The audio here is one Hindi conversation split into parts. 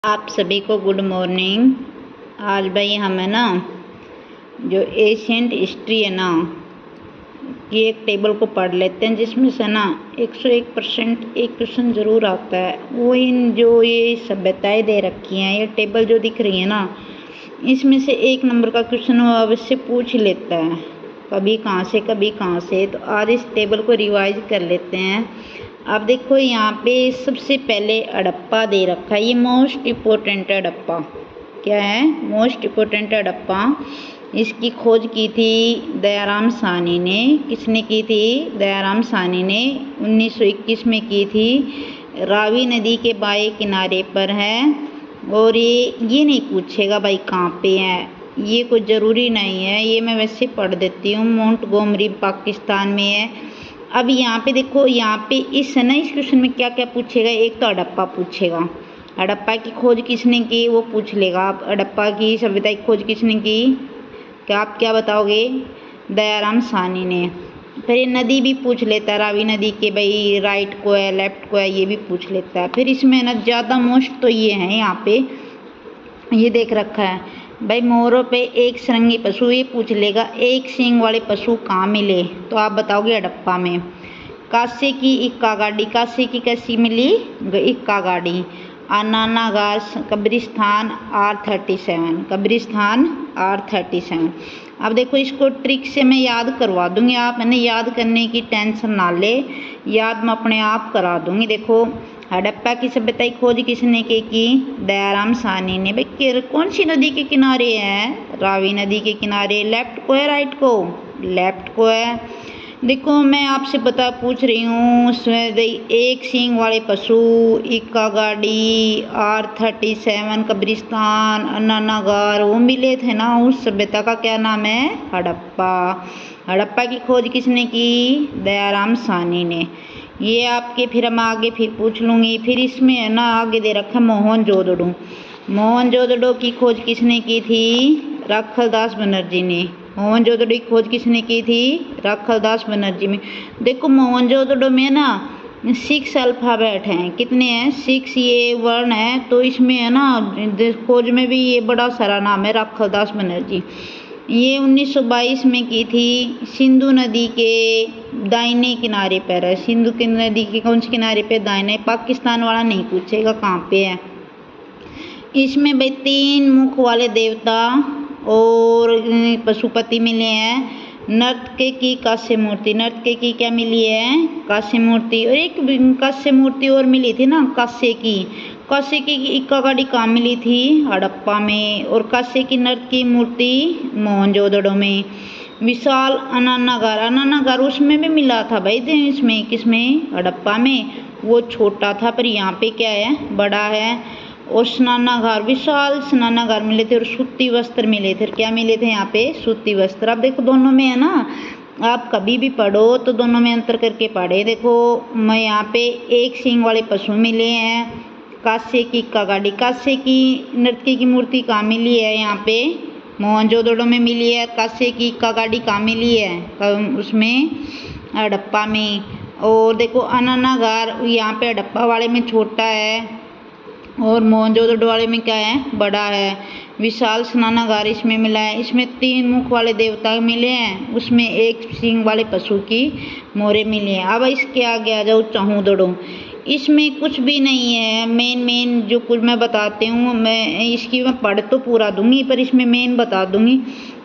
आप सभी को गुड मॉर्निंग। आज भाई हमें ना जो एशियंट हिस्ट्री है ना कि एक टेबल को पढ़ लेते हैं जिसमें से ना 101% एक क्वेश्चन ज़रूर आता है। वो इन जो ये सभ्यताएं दे रखी हैं, ये टेबल जो दिख रही है ना, इसमें से 1 नंबर का क्वेश्चन वो अवश्य पूछ ही लेता है, कभी कहाँ से कभी कहाँ से। तो आज इस टेबल को रिवाइज कर लेते हैं। अब देखो यहाँ पे सबसे पहले हड़प्पा दे रखा है, ये मोस्ट इम्पोर्टेंट हड़प्पा क्या है, मोस्ट इम्पोर्टेंट हड़प्पा। इसकी खोज की थी दयाराम साहनी ने। किसने की थी? दयाराम साहनी ने 1921 में की थी। रावी नदी के बाएं किनारे पर है। और ये नहीं पूछेगा भाई कहाँ पे है, ये कोई ज़रूरी नहीं है, ये मैं वैसे पढ़ देती हूँ। मोंटगोमरी पाकिस्तान में है। अब यहाँ पे देखो, यहाँ पे इस क्वेश्चन में क्या क्या पूछेगा। एक तो हड़प्पा पूछेगा, हड़प्पा की खोज किसने की वो पूछ लेगा। आप हड़प्पा की सभ्यता की खोज किसने की, क्या आप क्या बताओगे? दयाराम साहनी ने। फिर ये नदी भी पूछ लेता है, रावी नदी के भाई राइट को है लेफ्ट को है, ये भी पूछ लेता है। फिर इसमें ना ज़्यादा मोस्ट तो ये है, यहाँ पे ये देख रखा है भाई, मोरों पे एक श्रृंगी पशु, ये पूछ लेगा एक सींग वाले पशु कहाँ मिले, तो आप बताओगे हड़प्पा में। कांसे की इक्का गाड़ी, कांसे की कैसी मिली? इक्का गाड़ी। अनानागार कब्रिस्तान R37, कब्रिस्तान R37। अब देखो इसको ट्रिक से मैं याद करवा दूंगी, आप मैंने याद करने की टेंशन ना ले, याद मैं अपने आप करा दूंगी। देखो हड़प्पा की सभ्यता की खोज किसने की? दयाराम साहनी ने। भाई कौन सी नदी के किनारे है? रावी नदी के किनारे। लेफ्ट को है राइट को? लेफ्ट को है। देखो मैं आपसे पूछ रही हूँ, उसमें एक सींग वाले पशु, इक्का गाड़ी, R37, कब्रिस्तान, अनानागार, वो मिले थे ना, उस सभ्यता का क्या नाम है? हड़प्पा। हड़प्पा की खोज किसने की? दयाराम साहनी ने। ये आपके फिर हम आगे फिर पूछ लूँगी। फिर इसमें है ना आगे दे रखा मोहनजोदड़ो। मोहनजोदड़ो की खोज किसने की थी? राखालदास बनर्जी ने। मोहनजोदड़ो की खोज किसने की थी? राखालदास बनर्जी में। देखो मोहनजोदड़ो में ना 6 अल्फ़ाबेट हैं। कितने हैं? 6 ये वर्ण है। तो इसमें है ना खोज में भी ये बड़ा सारा नाम है राखालदास बनर्जी। ये 1922 में की थी। सिंधु नदी के दाहिने किनारे पर है। सिंधु की नदी के कौन से किनारे पे? दाहिने। पाकिस्तान वाला नहीं पूछेगा कहाँ पे है। इसमें भाई 3 मुख वाले देवता और पशुपति मिले हैं। नर्तके की कांस्य मूर्ति, नर्तके की क्या मिली है? कांस्य मूर्ति। और एक कांस्य मूर्ति और मिली थी ना, कांस्य की। कांस्य की इक्का गाड़ी कहाँ मिली थी? हड़प्पा में। और कांस्य की नर्त की मूर्ति मोहनजोदड़ो में। विशाल अनानागार, अनानागार उसमें भी मिला था भाई, इसमें किसमें? हड़प्पा में। वो छोटा था पर यहाँ पे क्या है? बड़ा है। और स्नानागार, विशाल स्नानागार मिले थे। और सूती वस्त्र मिले थे। क्या मिले थे यहाँ पे? सूती वस्त्र। अब देखो दोनों में है ना, आप कभी भी पढ़ो तो दोनों में अंतर करके पढ़े। देखो मैं यहाँ पे एक सींग वाले पशु मिले हैं, कांस्य की इक्का गाड़ी। कांस्य की नर्तकी की मूर्ति कहाँ मिली है? यहाँ पे मोहनजोदड़ो में मिली है। कांस्य की इक्का गाड़ी कहाँ मिली है? उसमें हड़प्पा में। और देखो अनानागार यहाँ पे हड़प्पा वाले में छोटा है और मोहनजोदड़ो वाले में क्या है? बड़ा है। विशाल स्नानागार इसमें मिला है। इसमें 3 मुख वाले देवता मिले हैं, उसमें एक सींग वाले पशु की मोहरें मिली हैं। अब इसके आगे आ जाओ चौदड़ो। इसमें कुछ भी नहीं है। मेन जो कुछ मैं बताती हूँ, मैं इसकी मैं पढ़ तो पूरा दूंगी पर इसमें मेन बता दूंगी।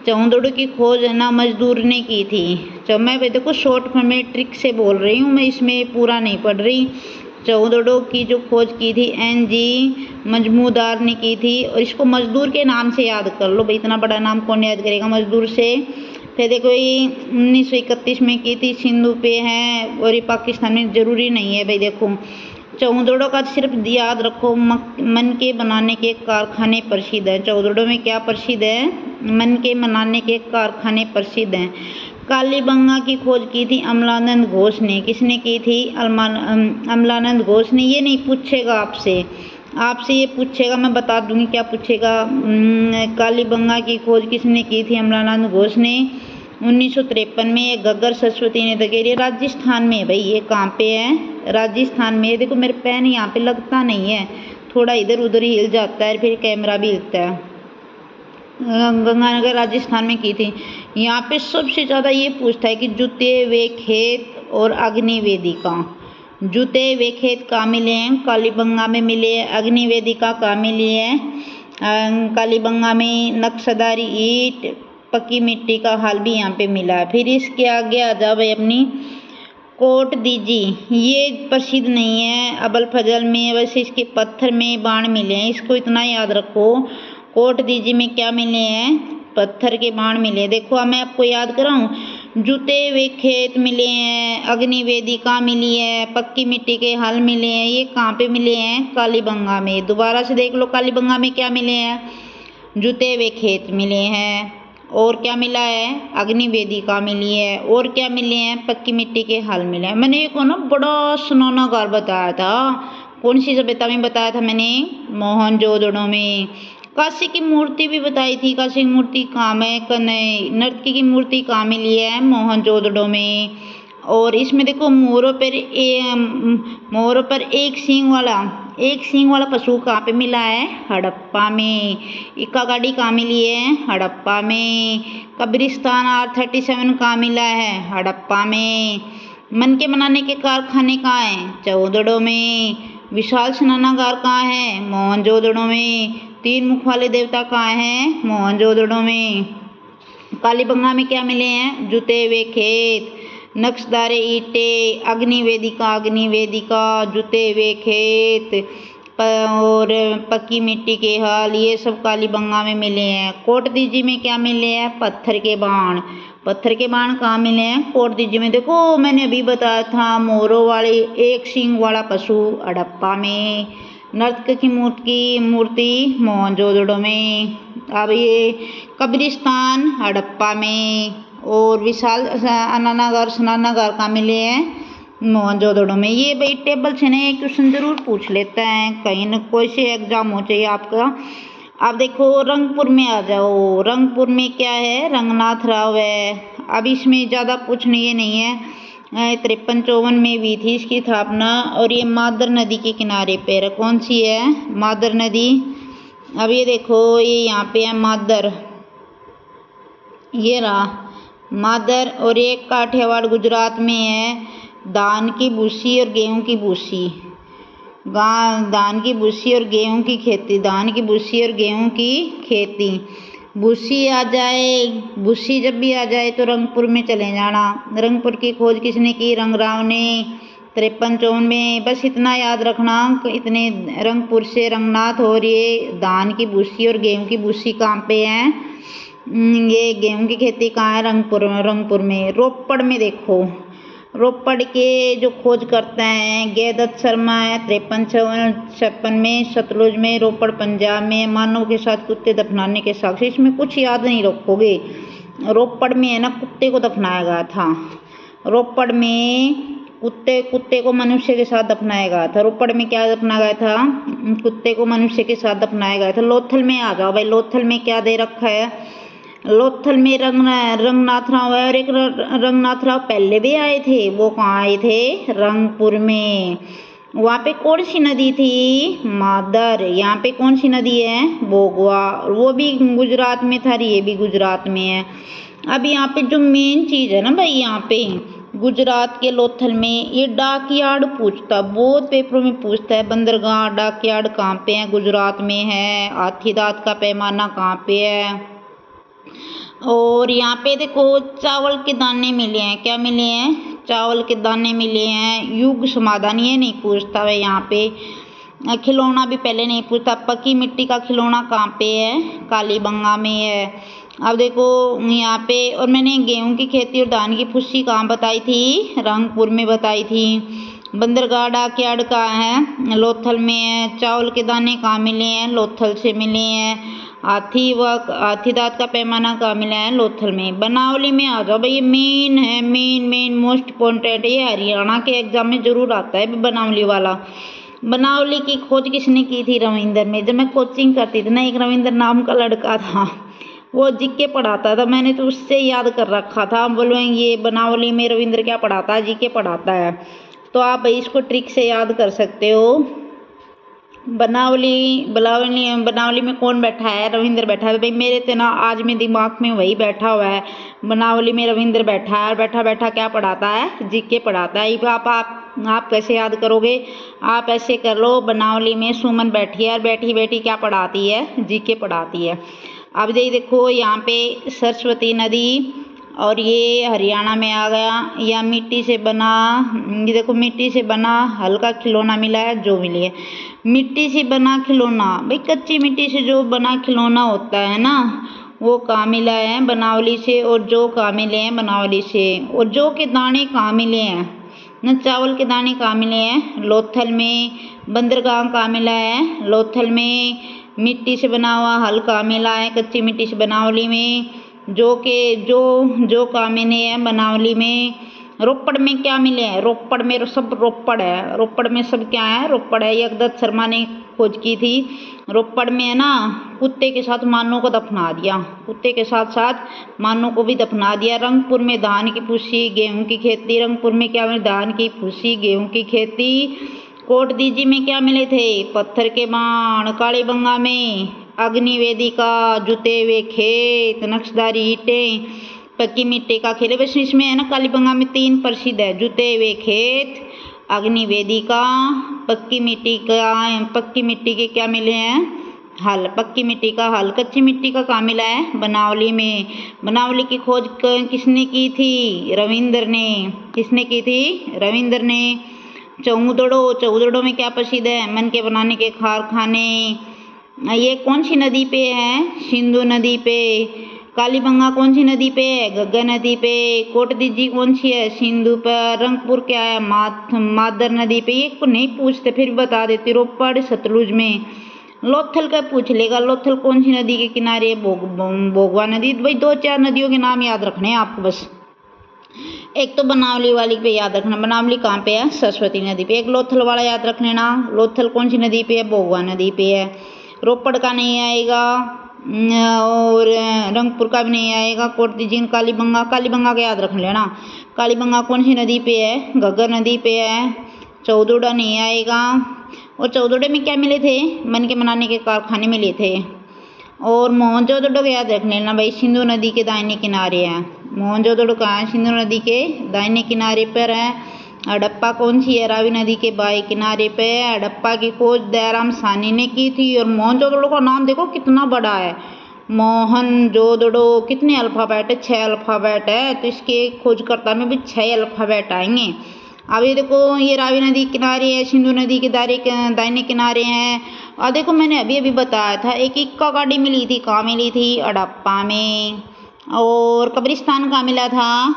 चौदड़ो की खोज है ना मजदूर ने की थी। मैं देखो शॉर्ट में ट्रिक से बोल रही हूँ, मैं इसमें पूरा नहीं पढ़ रही। चौदड़ो की जो खोज की थी NG मजमूदार ने की थी। और इसको मजदूर के नाम से याद कर लो भाई, इतना बड़ा नाम कौन याद करेगा मजदूर से। फिर देखो ये 1931 में की थी, सिंधु पे है। और ये पाकिस्तान में ज़रूरी नहीं है भाई। देखो चौदड़ो का सिर्फ याद रखो, मन के बनाने के कारखाने प्रसिद्ध हैं। चौदड़ो में क्या प्रसिद्ध है? मन के बनाने के कारखाने प्रसिद्ध हैं। कालीबंगा की खोज की थी अमलानंद घोष ने। किसने की थी? अमलानंद घोष ने। ये नहीं पूछेगा आपसे, आपसे ये पूछेगा, मैं बता दूंगी क्या पूछेगा। कालीबंगा की खोज किसने की थी? अमलानंद घोष ने। 1953 में। ये गग्गर सरस्वती ने ये राजस्थान में है भाई। ये कहाँ पे है? राजस्थान में। देखो मेरे पेन यहाँ पे लगता नहीं है थोड़ा इधर उधर हिल जाता है, फिर कैमरा भी हिलता है। गंगानगर राजस्थान में की थी। यहाँ पे सबसे ज़्यादा ये पूछता है कि जुते वे खेत और अग्नि वेदिका। जुते वे खेत कहाँ मिले हैं? कालीबंगा में मिले हैं। अग्नि वेदिका कहाँ मिली है? कालीबंगा में। नक्शदारी ईंट, पक्की मिट्टी का हाल भी यहाँ पे मिला है। फिर इसके आगे आ जाओ भाई अपनी कोट दीजी। ये प्रसिद्ध नहीं है, अबल फजल में, वैसे इसके पत्थर में बाण मिले हैं, इसको इतना याद रखो। कोट दीजी में क्या मिले हैं? पत्थर के बाण मिले। देखो अब मैं आपको याद कराऊं, जुते हुए खेत मिले हैं, अग्नि वेदिका मिली है, पक्की मिट्टी के हल मिले हैं। ये कहाँ पे मिले हैं? कालीबंगा में। दोबारा से देख लो, कालीबंगा में क्या मिले हैं? जुते हुए खेत मिले हैं। और क्या मिला है? अग्नि वेदिका मिली है। और क्या मिले हैं? पक्की मिट्टी के हल मिले हैं। मैंने एक ना बड़ा स्नानागार बताया था। कौन सी सभ्यता में बताया था मैंने? मोहनजोदड़ो में। काशी की मूर्ति भी बताई थी। काशी की मूर्ति कहाँ में? कन्हई नर्तकी की मूर्ति कहाँ मिली है? मोहनजोदड़ो में। और इसमें देखो मोरों पर एक सींग वाला पशु कहाँ पे मिला है? हड़प्पा में। इक्का गाड़ी कहाँ मिली है? हड़प्पा में। कब्रिस्तान R37 कहाँ मिला है? हड़प्पा में। मन के बनाने के कारखाने कहाँ हैं? चौदड़ो में। विशाल स्नानागार कहाँ है? मोहनजोदड़ो में। 3 मुख वाले देवता कहाँ हैं? मोहनजोदड़ो में। कालीबंगा में क्या मिले हैं? जुते हुए खेत, नक्शदारे ईंटें, अग्नि वेदिका, जुते हुए खेत और पक्की मिट्टी के हाल, ये सब कालीबंगा में मिले हैं। कोट दीजी में क्या मिले हैं? पत्थर के बाण। पत्थर के बाण कहाँ मिले हैं? कोट दीजी में। देखो मैंने अभी बताया था, मोरों वाले एक सींग वाला पशु हड़प्पा में। नर्तक की मूर्ति मोहनजोदड़ो में। अब ये कब्रिस्तान हड़प्पा में। और विशाल स्नानागार कहाँ मिले हैं? मोहनजोदड़ो में। ये भाई टेबल से ना क्वेश्चन जरूर पूछ लेता है, कहीं न कोई से एग्जाम हो चाहिए आपका। अब देखो रंगपुर में आ जाओ। रंगपुर में क्या है? रंगनाथ राव है। अब इसमें ज़्यादा पूछने ये नहीं है। 53-54 में हुई थी इसकी स्थापना। और ये मादर नदी के किनारे पे है। कौन सी है? मादर नदी। अब ये देखो, ये यहाँ पे है मादर, ये रहा मादर। और ये काठियावाड़ गुजरात में है। धान की भूसी और गेहूं की भूसी। धान की भूसी और गेहूं की खेती। धान की भूसी और गेहूं की खेती। भूसी आ जाए, भूसी जब भी आ जाए तो रंगपुर में चले जाना। रंगपुर की खोज किसने की? रंगराव ने। 53-54 में। बस इतना याद रखना, इतने रंगपुर से रंगनाथ। और ये धान की भूसी और गेहूं की भूसी कहाँ पे है? ये गेहूं की खेती कहाँ है? रंगपुर में। रोपड़ में देखो, रोपड़ के जो खोज करते हैं गेदत्त शर्मा है। 53-56 में। सतलुज में। रोपड़ पंजाब में। मानव के साथ कुत्ते दफनाने के साक्ष्य। इसमें कुछ याद नहीं रखोगे। रोपड़ में है ना, कुत्ते को दफनाया गया था। रोपड़ में कुत्ते को मनुष्य के साथ दफनाया गया था। रोपड़ में क्या दफनाया गया था? कुत्ते को मनुष्य के साथ दफनाया गया था। लोथल में आ जाओ भाई। लोथल में क्या दे रखा है? लोथल में रंगनाथ राव है। और एक रंगनाथ राव पहले भी आए थे। वो कहाँ आए थे? रंगपुर में। वहाँ पे कौन सी नदी थी? मादर। यहाँ पे कौन सी नदी है? बोगवा। वो भी गुजरात में था, ये भी गुजरात में है। अब यहाँ पे जो मेन चीज़ है ना भाई, यहाँ पे गुजरात के लोथल में ये डाकयार्ड पूछता, बहुत पेपरों में पूछता है। बंदरगाह डाकयार्ड कहाँ पे है? गुजरात में है। हाथीदांत का पैमाना कहाँ पे है? और यहाँ पे देखो चावल के दाने मिले हैं। क्या मिले हैं? चावल के दाने मिले हैं। युग समाधान ये नहीं पूछता है यहाँ पे। खिलौना भी पहले नहीं पूछता। पक्की मिट्टी का खिलौना कहाँ पे है? कालीबंगा में है। अब देखो यहाँ पे, और मैंने गेहूं की खेती और धान की फुस्सी कहाँ बताई थी? रंगपुर में बताई थी। बंदरगाह डाकयार्ड कहाँ है? लोथल में है। चावल के दाने कहाँ मिले हैं? लोथल से मिले हैं। हाथीदांत का पैमाना कहाँ मिला है? लोथल में। बनावली में आ जाओ भाई, ये मेन है, मेन मोस्ट इम्पोर्टेंट। ये हरियाणा के एग्जाम में जरूर आता है बनावली वाला। बनावली की खोज किसने की थी? रविंद्र में। जब मैं कोचिंग करती थी ना, एक रविंद्र नाम का लड़का था, वो जीके पढ़ाता था। मैंने तो उससे याद कर रखा था। बोलेंगे ये बनावली में रविंद्र क्या पढ़ाता है? जीके पढ़ाता है। तो आप इसको ट्रिक से याद कर सकते हो। बनावली में कौन बैठा है? रविंद्र बैठा है। भाई मेरे तो ना आज में दिमाग में वही बैठा हुआ है, बनावली में रविंद्र बैठा है। और बैठा बैठा क्या पढ़ाता है? जीके पढ़ाता है। आप कैसे याद करोगे? आप ऐसे कर लो, बनावली में सुमन बैठी है और बैठी बैठी क्या पढ़ाती है? जीके पढ़ाती है। अब ये देखो यहाँ पे सरस्वती नदी, और ये हरियाणा में आ गया। या मिट्टी से बना, ये देखो मिट्टी से बना हल्का खिलौना मिला है, जो मिली है मिट्टी से बना खिलौना। भाई कच्ची मिट्टी से जो बना खिलौना होता है ना, वो कहाँ मिला है? बनावली से। और जो कहाँ मिले हैं? बनावली से। और जो के दाने कहाँ मिले हैं न? चावल के दाने कहाँ मिले हैं? लोथल में। बंदरगाह कहाँ मिला है? लोथल में। मिट्टी से बना हुआ हल कहाँ मिला है? कच्ची मिट्टी से बनावली में। जो कहाँ मिले हैं? बनावली में। रोपड़ में क्या मिले हैं? रोपड़ में सब रोपड़ है। रोपड़ में सब क्या है? रोपड़ है। यज्ञदत्त शर्मा ने खोज की थी। रोपड़ में है ना, कुत्ते के साथ मानव को दफना दिया। कुत्ते के साथ साथ मानव को भी दफना दिया। रंगपुर में धान की फूसी, गेहूं की खेती। रंगपुर में क्या मिले? धान की फूसी, गेहूं की खेती। कोट दीजी में क्या मिले थे? पत्थर के बाण। कालीबंगा में अग्नि वेदिका, जुते हुए खेत, नक्शदारी ईंटें, पक्की मिट्टी का खेल। बस इसमें है ना, कालीबंगा में 3 प्रसिद्ध है: जुते हुए खेत, अग्नि वेदिका, पक्की मिट्टी के क्या मिले हैं? हल। पक्की मिट्टी का हल। कच्ची मिट्टी का कहाँ मिला है? बनावली में। बनावली की खोज किसने की थी? रविंद्र ने। किसने की थी? रविंद्र ने। चौदड़ो में क्या प्रसिद्ध है? मन के बनाने के कारखाने। ये कौन सी नदी पे है? सिंधु नदी पे। कालीबंगा कौन सी नदी पे है? घग्गर नदी पे। कोट दीजी कौन सी है? सिंधु पर। रंगपुर क्या है? मादर नदी पे। ये को नहीं पूछते फिर बता देती। रोपड़ सतलुज में। लोथल का पूछ लेगा। लोथल कौन सी नदी के किनारे है? भोगवा नदी। भाई 2-4 नदियों के नाम याद रखने हैं आपको बस। एक तो बनावली वाली पे याद रखना, बनावली कहाँ पे है? सरस्वती नदी पे। एक लोथल वाला याद रख लेना, लोथल कौन सी नदी पे है? भोगवा नदी पे है। रोपड़ का नहीं आएगा, और रंगपुर का भी नहीं आएगा। कोट दीजिए। कालीबंगा का याद रख लेना। कालीबंगा कौन सी नदी पे है? घग्गर नदी पे है। चौदुड़ा नहीं आएगा। और चौदुड़े में क्या मिले थे? मन के बनाने के कारखाने मिले थे। और मोहनजोदड़ो याद रख लेना भाई, सिंधु नदी के दाहिने किनारे है। मोहनजोदड़ो कहाँ है? सिंधु नदी के दाहिने किनारे पर है। हड़प्पा कौन सी है? रावी नदी के बाएं किनारे पे है। हड़प्पा की खोज दयाराम साहनी ने की थी। और मोहनजोदड़ो का नाम देखो कितना बड़ा है। मोहनजोदड़ो कितने अल्फाबेट है? 6 अल्फाबेट है। तो इसके खोजकर्ता में भी 6 अल्फाबेट आएंगे। अब ये देखो, ये रावी नदी किनारे है, सिंधु नदी के दाहिने किनारे हैं। और देखो मैंने अभी बताया था, एक इक्का गाड़ी मिली थी। कहाँ मिली थी? हड़प्पा में। और कब्रिस्तान कहाँ मिला था?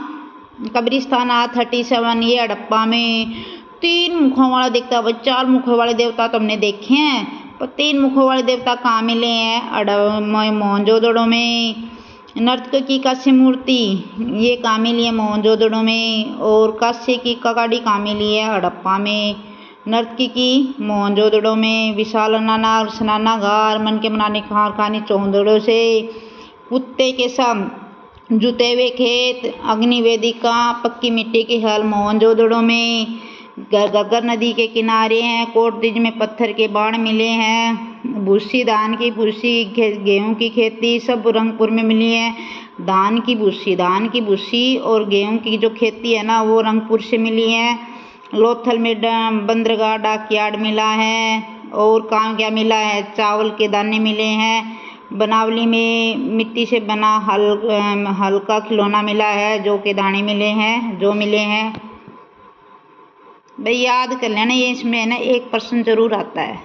कब्रिस्तान R37, ये हड़प्पा में। 3 मुखों वाला देवता। 4 मुखों वाले देवता तो हमने देखे हैं, पर 3 मुखों वाले देवता कहाँ मिले हैं? मोहनजोदड़ो में। नर्तक की कांस्य मूर्ति, ये कहाँ मिली है? मोहनजोदड़ो में। और कांस्य की कगाड़ी कहाँ मिली है? हड़प्पा में। नर्तकी की मोहनजोदड़ो में। विशाल स्नानागार, मन के बनाने कारखाने चौदड़ो से। कुत्ते के सब, जुते हुए खेत, अग्नि वेदिका, पक्की मिट्टी के हल मोहनजोदड़ो में। घग्गर नदी के किनारे हैं। कोट दीज में पत्थर के बाण मिले हैं। भूसी, धान की भूसी, गेहूं की खेती सब रंगपुर में मिली है। धान की भूसी और गेहूं की जो खेती है ना, वो रंगपुर से मिली है। लोथल में बंदरगाह डाकयार्ड मिला है। और कहाँ क्या मिला है? चावल के दाने मिले हैं। बनावली में मिट्टी से बना हल्का खिलौना मिला है, जो के दाने मिले हैं, जो मिले हैं। भाई याद कर लेना, ये इसमें है ना 1 प्रश्न जरूर आता है।